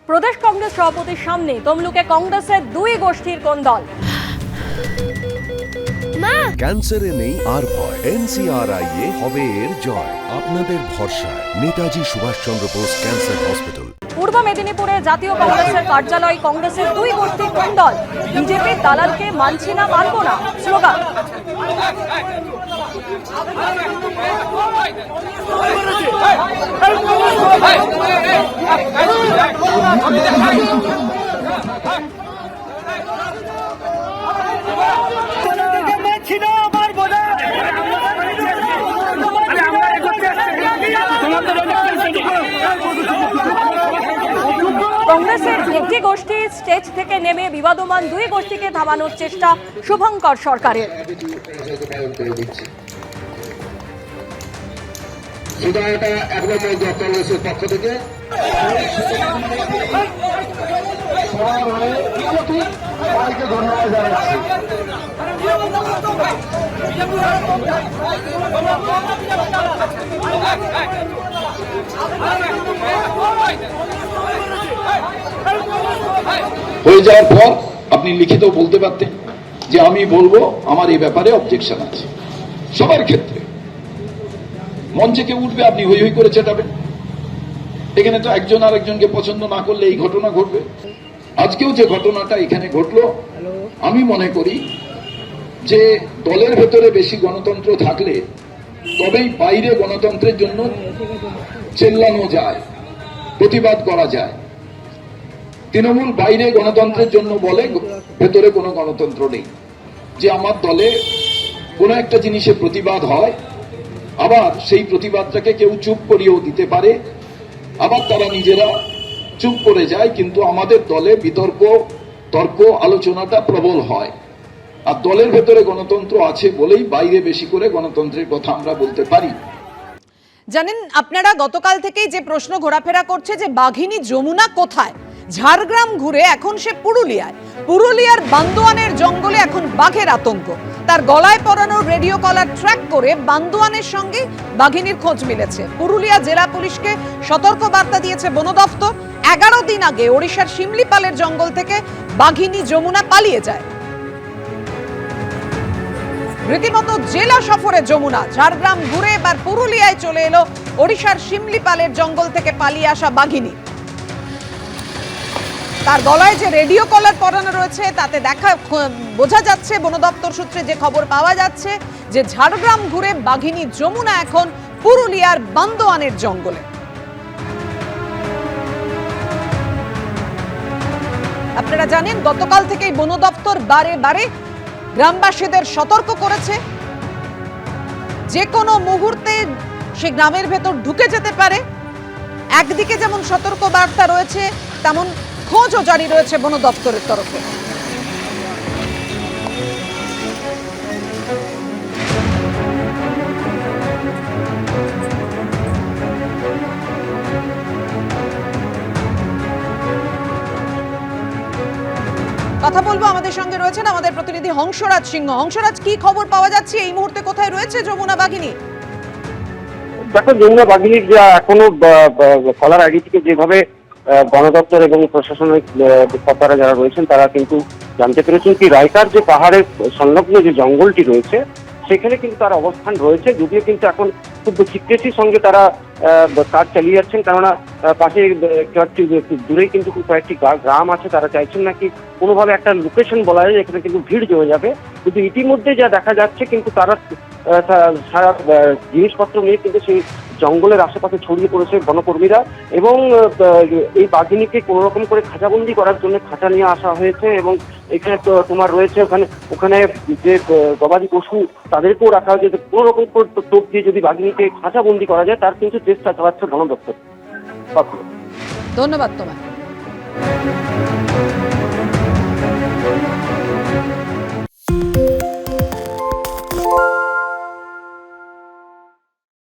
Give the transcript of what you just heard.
প্রদেশ কংগ্রেস সভাপতির সামনে তমলুকে কংগ্রেসের দুই গোষ্ঠীর কোন্দল। ক্যান্সারে নেই আর ভয়, NCRI এ হবে এর জয়। আপনাদের ভরসা নেতাজি সুভাষচন্দ্র বোস ক্যান্সার হসপিটাল। পূর্ব মেদিনীপুরে জাতীয় কংগ্রেসের কার্যালয়, কংগ্রেসের দুই গোষ্ঠীর কোন্দল। বিজেপির দালালকে মানছি না, মানব না স্লোগান। কংগ্রেসের একটি গোষ্ঠী স্টেজ থেকে নেমে বিবাদমান দুই গোষ্ঠীকে থামানোর চেষ্টা শুভঙ্কর সরকারের। পক্ষ থেকে ধন্যবাদ জানাচ্ছি। হয়ে যাওয়ার পর আপনি লিখিত বলতে পারতেন যে আমি বলবো আমার এই ব্যাপারে অবজেকশন আছে। সবার ক্ষেত্রে মঞ্চে কেউ উঠবে, আপনি হই হই করে চেটাবেন। এখানে তো একজন আর একজনকে পছন্দ না করলে এই ঘটনা ঘটবে। আজকেও যে ঘটনাটা এখানে ঘটলো, আমি মনে করি যে দলের ভেতরে বেশি গণতন্ত্র থাকলে তবেই বাইরে গণতন্ত্রের জন্য চেল্লানো যায়, প্রতিবাদ করা যায়। তৃণমূল বাইরে গণতন্ত্রের জন্য বলে, ভেতরে কোনো গণতন্ত্র নেই। যে আমার দলে কোনো একটা জিনিসের প্রতিবাদ হয়, আবার সেই প্রতিবাদটাকে কেউ চুপ করিয়েও দিতে পারে, আবার তারা নিজেরা চুপ করে যায়। কিন্তু আমাদের দলে বিতর্ক, তর্ক, আলোচনাটা প্রবল হয়। আর দলের ভেতরে গণতন্ত্র আছে বলেই বাইরে বেশি করে গণতন্ত্রের কথা আমরা বলতে পারি। জানেন আপনারা, গতকাল থেকেই যে প্রশ্ন ঘোরাফেরা করছে যে বাঘিনী যমুনা কোথায়। ঝাড়গ্রাম ঘুরে এখন সে পুরুলিয়ায়। পুরুলিয়ার বান্দোয়ানের জঙ্গলে এখন বাঘের আতঙ্ক। তার গলায় পরানো রেডিও কলার ট্র্যাক করে বান্দোয়ানের সঙ্গে বাঘিনীর খোঁজ মিলেছে। পুরুলিয়া জেলা পুলিশকে সতর্ক বার্তা দিয়েছে বন দফতর। 11 দিন আগে ওড়িশার শিমলিপালের জঙ্গল থেকে বাঘিনী যমুনা পালিয়ে যায়। রীতিমতো জেলা সফরে যমুনা। ঝাড়গ্রাম ঘুরে এবার পুরুলিয়ায় চলে এলো ওড়িশার শিমলিপালের জঙ্গল থেকে পালিয়ে আসা বাঘিনী। তার গলায় যে রেডিও কলার পরানো রয়েছে তাতে বোঝা যাচ্ছে, বন দপ্তর সূত্রে যে খবর পাওয়া যাচ্ছে, যে ঝাড়গ্রাম ঘুরে বাঘিনী যমুনা এখন পুরুলিয়ার বান্দোয়ানের জঙ্গলে। আপনারা জানেন গতকাল থেকেই বন দপ্তর বারে বারে গ্রামবাসীদের সতর্ক করেছে, যে কোনো মুহূর্তে সে গ্রামের ভেতর ঢুকে যেতে পারে। একদিকে যেমন সতর্ক বার্তা রয়েছে, তেমন খোঁজও জারি রয়েছে বন দপ্তরের তরফে। কথা বলবো, আমাদের সঙ্গে রয়েছেন আমাদের প্রতিনিধি হংসরাজ সিংহ। হংসরাজ, কি খবর পাওয়া যাচ্ছে এই মুহূর্তে? কোথায় রয়েছে যমুনা বাঘিনী? দেখো, যমুনা বাঘিনীর যা এখনো কলার আইডি থেকে যেভাবে বন দপ্তর এবং প্রশাসনিক কর্তারা যারা রয়েছেন তারা কিন্তু জানতে পেরেছেন কি রায়কার যে পাহাড়ের সংলগ্ন যে জঙ্গলটি রয়েছে সেখানে কিন্তু তার অবস্থান রয়েছে। যদিও কিন্তু এখন খুব সিক্রেসির সঙ্গে তারা কাজ চালিয়ে যাচ্ছেন, কেননা পাশে দূরেই কিন্তু কয়েকটি গ্রাম আছে। তারা চাইছেন নাকি কোনোভাবে একটা লোকেশন বলা যায় এখানে কিন্তু ভিড় জমে যাবে। কিন্তু ইতিমধ্যে যা দেখা যাচ্ছে কিন্তু তারা সারা জিনিসপত্র নিয়ে কিন্তু সেই জঙ্গলের আশেপাশে ছড়িয়ে পড়েছে বনকর্মীরা, এবং এই বাঘিনীকে কোনো রকম করে খাঁচাবন্দি করার জন্য খাঁচা নিয়ে আসা হয়েছে। এবং এখানে তোমার রয়েছে ওখানে যে গবাদি পশু তাদেরকেও রাখা হয়েছে, কোনো রকম করে টোপ দিয়ে যদি বাঘিনীকে খাঁচাবন্দি করা যায় তার কিন্তু চেষ্টা চালাচ্ছে বন দপ্তর। ধন্যবাদ তোমায়।